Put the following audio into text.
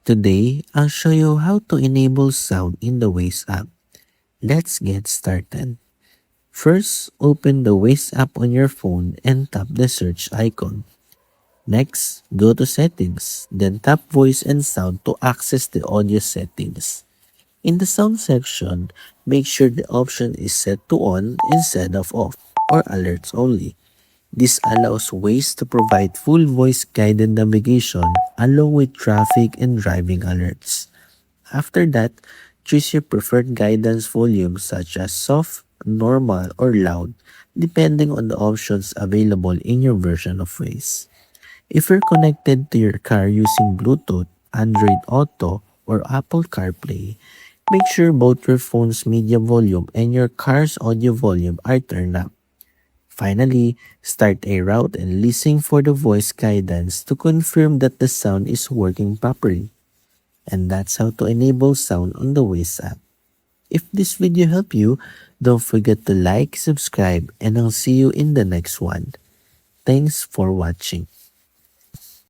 Today, I'll show you how to enable sound in the Waze app. Let's get started. First, open the Waze app on your phone and tap the search icon. Next, go to Settings, then tap Voice and Sound to access the audio settings. In the sound section, make sure the option is set to on instead of off or alerts only. This allows Waze to provide full voice guided navigation along with traffic and driving alerts. After that, choose your preferred guidance volume such as soft, normal, or loud, depending on the options available in your version of Waze. If you're connected to your car using Bluetooth, Android Auto, or Apple CarPlay, make sure both your phone's media volume and your car's audio volume are turned up. Finally, start a route and listen for the voice guidance to confirm that the sound is working properly. And that's how to enable sound on the Waze app. If this video helped you, don't forget to like, subscribe, and I'll see you in the next one. Thanks for watching.